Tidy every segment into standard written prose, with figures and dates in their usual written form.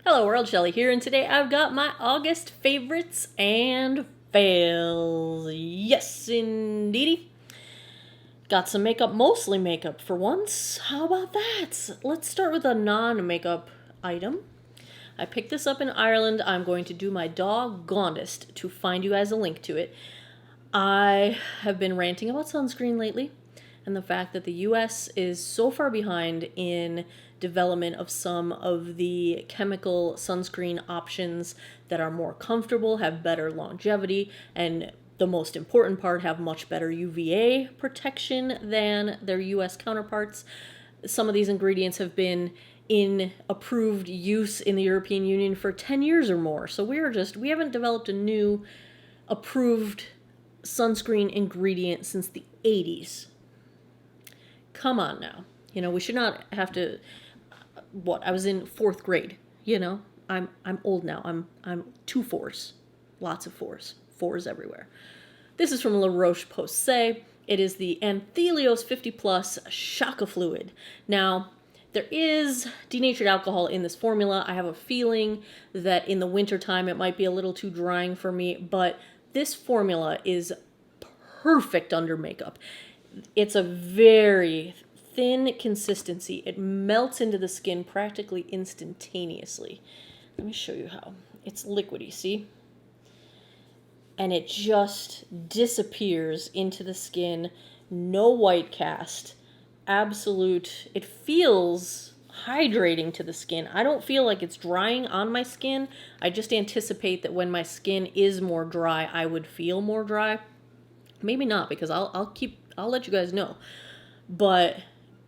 Hello world, Shelly here, and today I've got my August favorites and fails. Yes, indeedy. Got some makeup, mostly makeup for once. How about that? Let's start with a non-makeup item. I picked this up in Ireland. I'm going to do my doggonest to find you guys a link to it. I have been ranting about sunscreen lately, and the fact that the US is so far behind in development of some of the chemical sunscreen options that are more comfortable, have better longevity, and the most important part, have much better UVA protection than their US counterparts. Some of these ingredients have been in approved use in the European Union for 10 years or more. So we haven't developed a new approved sunscreen ingredient since the 80s. Come on now. We should not have to. I was in 4th grade. I'm old now. I'm 2 fours, lots of fours everywhere. This is from La Roche-Posay. It is the Anthelios 50 Plus Shaka Fluid. Now, there is denatured alcohol in this formula. I have a feeling that in the wintertime it might be a little too drying for me, but this formula is perfect under makeup. It's a very thin consistency. It melts into the skin practically instantaneously. Let me show you how. It's liquidy, see? And it just disappears into the skin. No white cast. Absolute. It feels hydrating to the skin. I don't feel like it's drying on my skin. I just anticipate that when my skin is more dry, I would feel more dry. Maybe not, because I'll let you guys know. But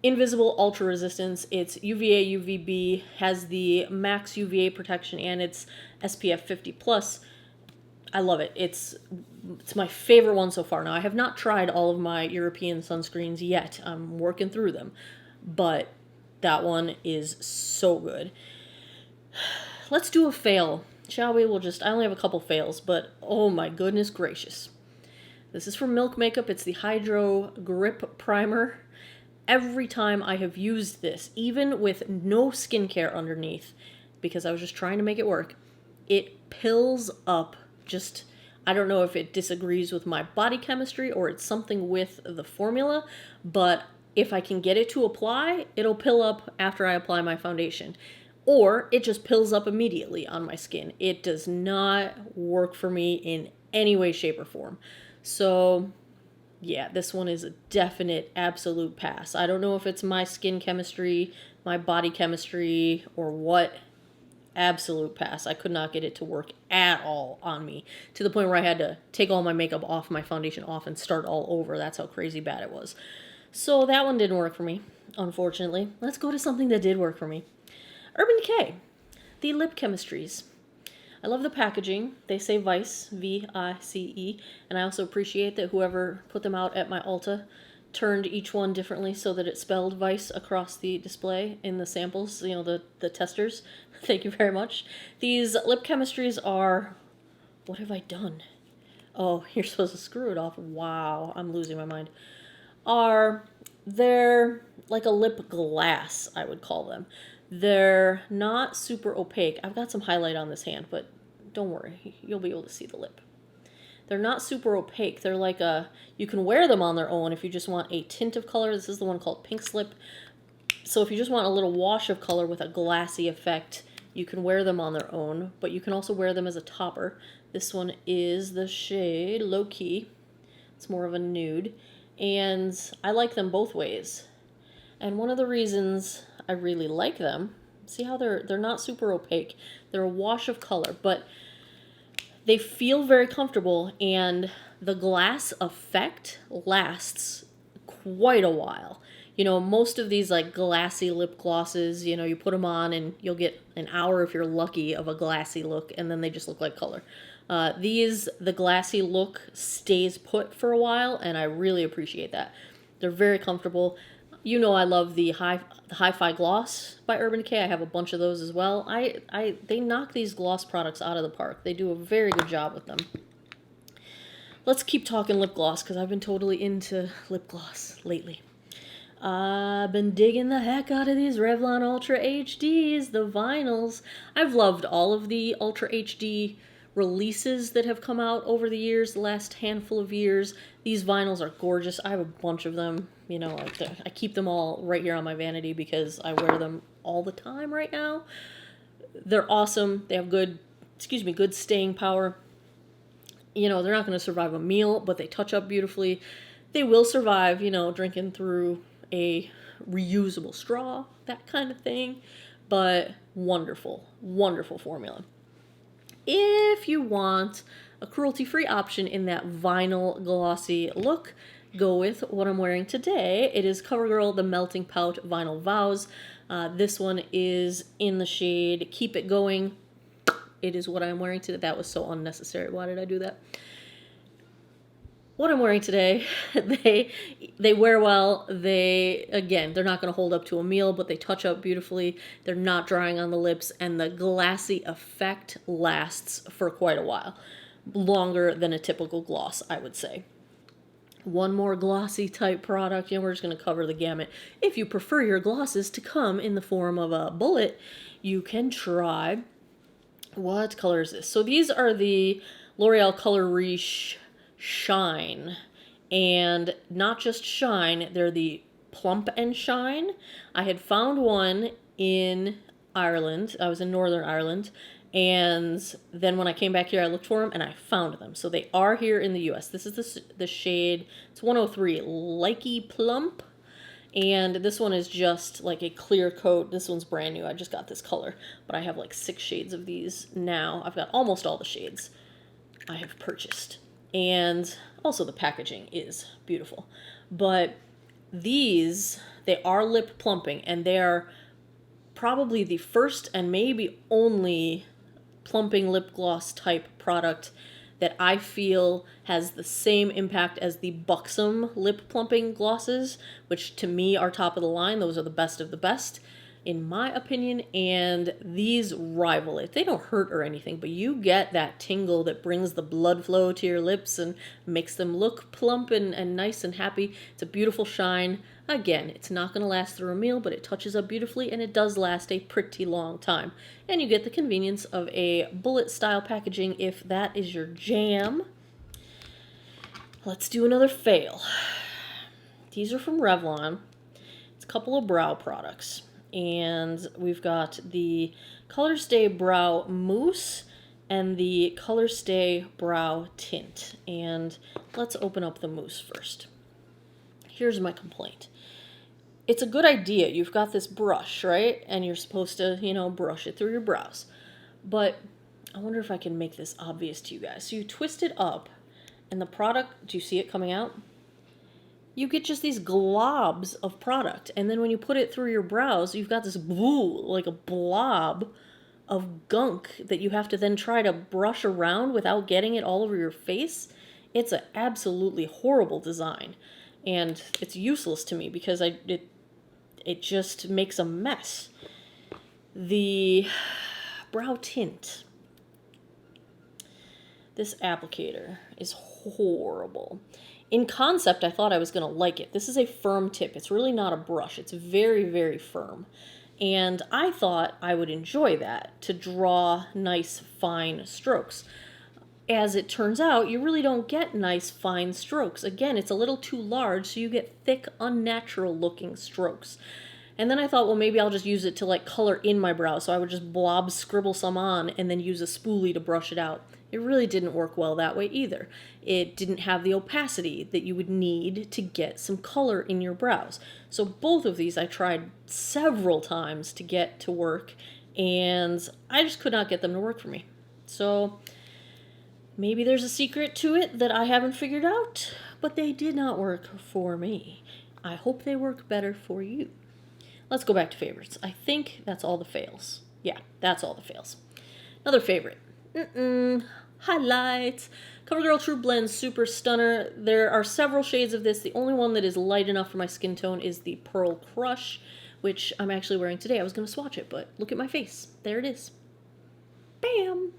invisible ultra resistance, it's UVA, UVB, has the max UVA protection, and it's SPF 50 plus. I love it. It's my favorite one so far. Now, I have not tried all of my European sunscreens yet. I'm working through them. But that one is so good. Let's do a fail, shall we? I only have a couple fails, but oh my goodness gracious. This is from Milk Makeup. It's the Hydro Grip Primer. Every time I have used this, even with no skincare underneath, because I was just trying to make it work, it pills up. I don't know if it disagrees with my body chemistry or it's something with the formula, but if I can get it to apply, it'll pill up after I apply my foundation. Or it just pills up immediately on my skin. It does not work for me in any way, shape, or form. So yeah, this one is a definite absolute pass. I don't know if it's my skin chemistry, my body chemistry, or what. Absolute pass. I could not get it to work at all on me, to the point where I had to take all my makeup off, my foundation off, and start all over. That's how crazy bad it was. So that one didn't work for me, unfortunately. Let's go to something that did work for me. Urban Decay, the lip chemistries. I love the packaging. They say Vice, V-I-C-E, and I also appreciate that whoever put them out at my Ulta turned each one differently so that it spelled Vice across the display in the samples, the testers. Thank you very much. These lip chemistries are... What have I done? Oh, you're supposed to screw it off. Wow, I'm losing my mind. They're like a lip glass, I would call them. They're not super opaque. I've got some highlight on this hand, but don't worry, you'll be able to see the lip. They're not super opaque. They're like you can wear them on their own if you just want a tint of color. This is the one called Pink Slip. So if you just want a little wash of color with a glassy effect, you can wear them on their own, but you can also wear them as a topper. This one is the shade Low Key. It's more of a nude, and I like them both ways. And one of the reasons I really like them, see how they're not super opaque. They're a wash of color, but they feel very comfortable, and the glass effect lasts quite a while. Most of these like glassy lip glosses, you put them on and you'll get an hour if you're lucky of a glassy look, and then they just look like color. The glassy look stays put for a while, and I really appreciate that. They're very comfortable. I love the Hi-Fi Gloss by Urban Decay. I have a bunch of those as well. They knock these gloss products out of the park. They do a very good job with them. Let's keep talking lip gloss, because I've been totally into lip gloss lately. I've been digging the heck out of these Revlon Ultra HDs, the vinyls. I've loved all of the Ultra HD releases that have come out over the years, the last handful of years. These vinyls are gorgeous. I have a bunch of them. You know, I keep them all right here on my vanity because I wear them all the time right now. They're awesome. They have good staying power. You know, they're not going to survive a meal, but they touch up beautifully. They will survive, you know, drinking through a reusable straw, that kind of thing. But wonderful, wonderful formula. If you want a cruelty-free option in that vinyl glossy look, go with what I'm wearing today. It is CoverGirl the Melting Pout Vinyl Vows. This one is in the shade Keep It Going. It is what I'm wearing today. That was so unnecessary. Why did I do that? What I'm wearing today, they wear well. They're not going to hold up to a meal, but they touch up beautifully. They're not drying on the lips, and the glassy effect lasts for quite a while. Longer than a typical gloss, I would say. One more glossy type product, we're just going to cover the gamut. If you prefer your glosses to come in the form of a bullet, you can try... What color is this? So these are the L'Oreal Color Riche Shine. And not just Shine, they're the Plump and Shine. I had found one in Ireland. I was in Northern Ireland. And then when I came back here, I looked for them and I found them. So they are here in the US. This is the shade, it's 103, Likey Plump. And this one is just like a clear coat. This one's brand new. I just got this color. But I have like 6 shades of these now. I've got almost all the shades I have purchased. And also the packaging is beautiful. But these, they are lip plumping. And they are probably the first and maybe only plumping lip gloss type product that I feel has the same impact as the Buxom lip plumping glosses, which to me are top of the line. Those are the best of the best, in my opinion, and these rival it. They don't hurt or anything, but you get that tingle that brings the blood flow to your lips and makes them look plump and nice and happy. It's a beautiful shine. Again, it's not going to last through a meal, but it touches up beautifully, and it does last a pretty long time. And you get the convenience of a bullet-style packaging if that is your jam. Let's do another fail. These are from Revlon. It's a couple of brow products. And we've got the Color Stay Brow Mousse and the Color Stay Brow Tint. And let's open up the mousse first. Here's my complaint. It's a good idea. You've got this brush, right? And you're supposed to, brush it through your brows. But I wonder if I can make this obvious to you guys. So you twist it up, and the product, do you see it coming out? You get just these globs of product. And then when you put it through your brows, you've got this like a blob of gunk that you have to then try to brush around without getting it all over your face. It's an absolutely horrible design. And it's useless to me because it just makes a mess. The brow tint. This applicator is horrible. In concept, I thought I was going to like it. This is a firm tip. It's really not a brush. It's very, very firm. And I thought I would enjoy that, to draw nice, fine strokes. As it turns out, you really don't get nice, fine strokes. Again, it's a little too large, so you get thick, unnatural-looking strokes. And then I thought, well, maybe I'll just use it to, color in my brows. So I would just scribble some on, and then use a spoolie to brush it out. It really didn't work well that way either. It didn't have the opacity that you would need to get some color in your brows. So both of these I tried several times to get to work, and I just could not get them to work for me. So maybe there's a secret to it that I haven't figured out, but they did not work for me. I hope they work better for you. Let's go back to favorites. I think that's all the fails. Yeah, that's all the fails. Another favorite. Highlights. CoverGirl True Blend Super Stunner. There are several shades of this. The only one that is light enough for my skin tone is the Pearl Crush, which I'm actually wearing today. I was going to swatch it, but look at my face. There it is. Bam!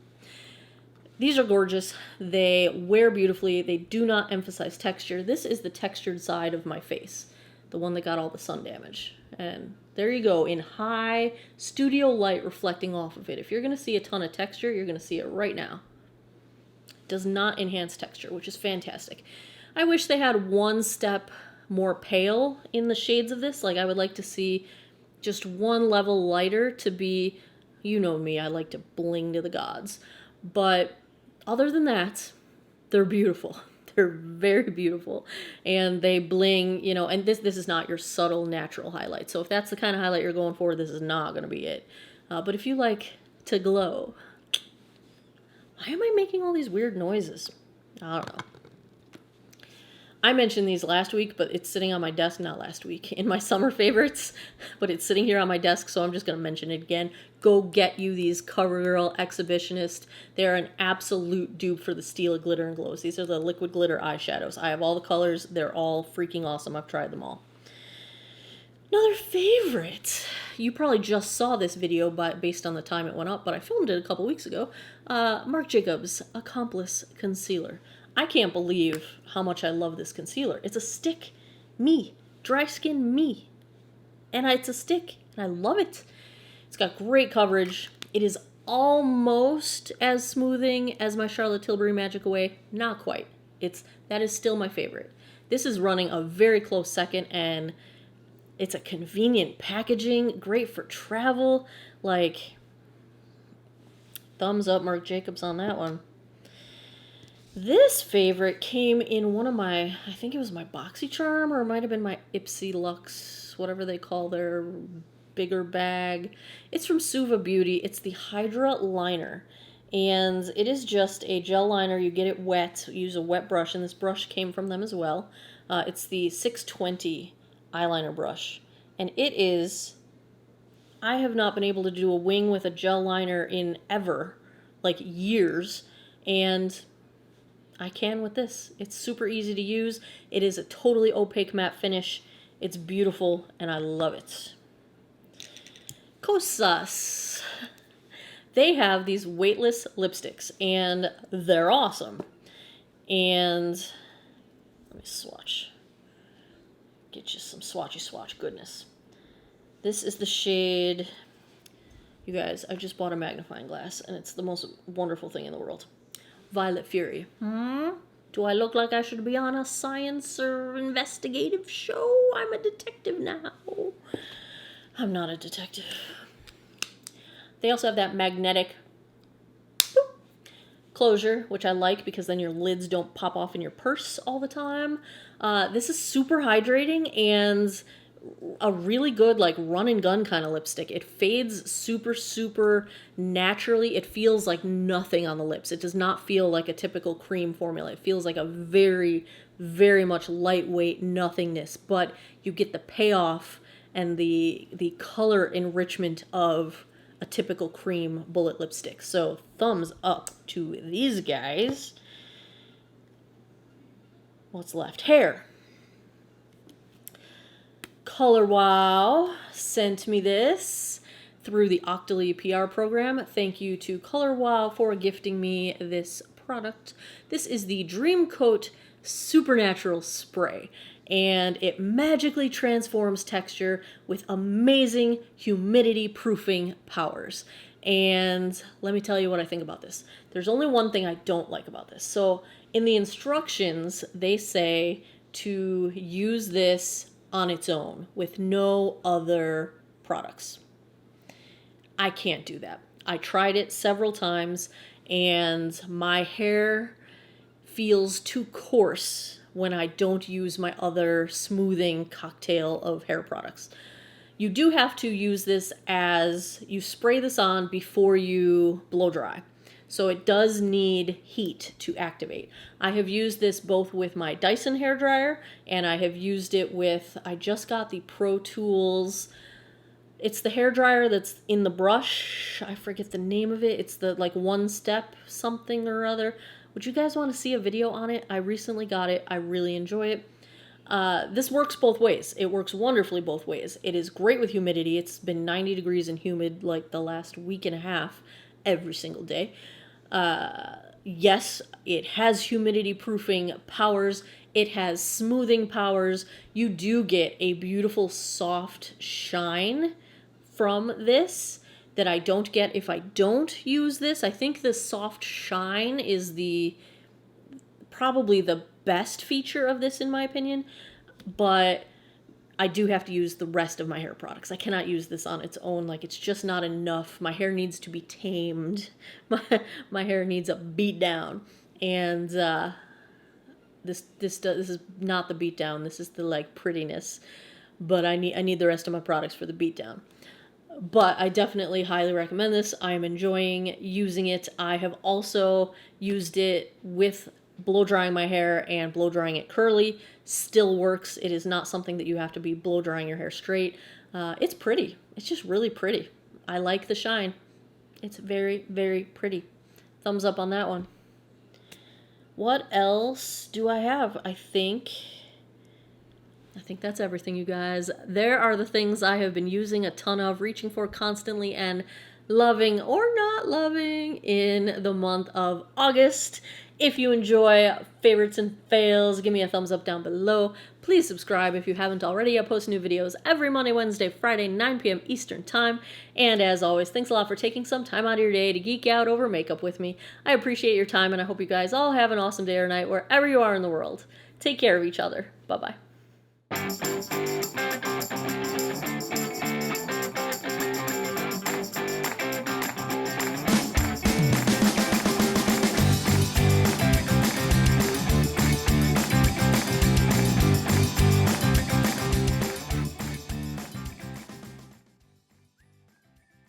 These are gorgeous. They wear beautifully. They do not emphasize texture. This is the textured side of my face. the one that got all the sun damage. And there you go, in high studio light reflecting off of it. If you're going to see a ton of texture, you're going to see it right now. It does not enhance texture, which is fantastic. I wish they had one step more pale in the shades of this. Like, I would like to see just one level lighter to be, you know me, I like to bling to the gods. But other than that, they're beautiful. They're very beautiful. And they bling, you know, and this is not your subtle natural highlight. So if that's the kind of highlight you're going for, this is not going to be it. But if you like to glow, why am I making all these weird noises? I don't know. I mentioned these last week, but it's sitting on my desk, not last week, in my summer favorites, but it's sitting here on my desk, so I'm just going to mention it again. Go get you these CoverGirl Exhibitionist. They're an absolute dupe for the Stila Glitter and Glows. These are the liquid glitter eyeshadows. I have all the colors. They're all freaking awesome. I've tried them all. Another favorite. You probably just saw this video based on the time it went up, but I filmed it a couple weeks ago. Marc Jacobs Accomplice Concealer. I can't believe how much I love this concealer. It's a stick. Me. Dry skin me. And it's a stick. And I love it. It's got great coverage. It is almost as smoothing as my Charlotte Tilbury Magic Away. Not quite. That is still my favorite. This is running a very close second, and it's a convenient packaging. Great for travel. Like, thumbs up Marc Jacobs on that one. This favorite came in one of my, I think it was my BoxyCharm, or it might have been my Ipsy Luxe, whatever they call their bigger bag. It's from Suva Beauty. It's the Hydra Liner. And it is just a gel liner. You get it wet. Use a wet brush, and this brush came from them as well. It's the 620 eyeliner brush. And it is, I have not been able to do a wing with a gel liner in ever, like years. And I can with this. It's super easy to use. It is a totally opaque matte finish. It's beautiful, and I love it. Kosas. They have these weightless lipsticks, and they're awesome. And let me swatch. Get you some swatchy swatch goodness. This is the shade, you guys, I just bought a magnifying glass, and it's the most wonderful thing in the world. Violet Fury. Do I look like I should be on a science or investigative show? I'm a detective now. I'm not a detective. They also have that magnetic closure, which I like because then your lids don't pop off in your purse all the time. This is super hydrating and a really good, like, run and gun kind of lipstick. It fades super, super naturally. It feels like nothing on the lips. It does not feel like a typical cream formula. It feels like a very, very much lightweight nothingness, but you get the payoff and the color enrichment of a typical cream bullet lipstick. So thumbs up to these guys. What's left? Hair. Color Wow sent me this through the Octoly PR program. Thank you to Color Wow for gifting me this product. This is the Dream Coat Supernatural Spray, and it magically transforms texture with amazing humidity proofing powers. And let me tell you what I think about this. There's only one thing I don't like about this. So in the instructions, they say to use this on its own with no other products. I can't do that. I tried it several times, and my hair feels too coarse when I don't use my other smoothing cocktail of hair products. You do have to use this as you spray this on before you blow dry. So it does need heat to activate. I have used this both with my Dyson hairdryer, and I have used it with, I just got the Pro Tools. It's the hairdryer that's in the brush. I forget the name of it. It's the like one step something or other. Would you guys want to see a video on it? I recently got it. I really enjoy it. This works both ways. It works wonderfully both ways. It is great with humidity. It's been 90 degrees and humid like the last week and a half every single day. Yes, it has humidity proofing powers, It has smoothing powers. You do get a beautiful soft shine from this that I don't get if I don't use this. I think the soft shine is probably the best feature of this in my opinion, but I do have to use the rest of my hair products. I cannot use this on its own. Like, it's just not enough. My hair needs to be tamed. My hair needs a beat down. And this is not the beat down. This is the like prettiness. But I need the rest of my products for the beat down. But I definitely highly recommend this. I am enjoying using it. I have also used it with blow drying my hair and blow drying it curly. Still works. It is not something that you have to be blow drying your hair straight. It's pretty. It's just really pretty. I like the shine. It's very, very pretty. Thumbs up on that one. What else do I have? I think that's everything, you guys. There are the things I have been using a ton of, reaching for constantly, and loving or not loving in the month of August. If you enjoy favorites and fails, give me a thumbs up down below. Please subscribe if you haven't already. I post new videos every Monday, Wednesday, Friday, 9 p.m. Eastern Time. And as always, thanks a lot for taking some time out of your day to geek out over makeup with me. I appreciate your time, and I hope you guys all have an awesome day or night wherever you are in the world. Take care of each other. Bye-bye.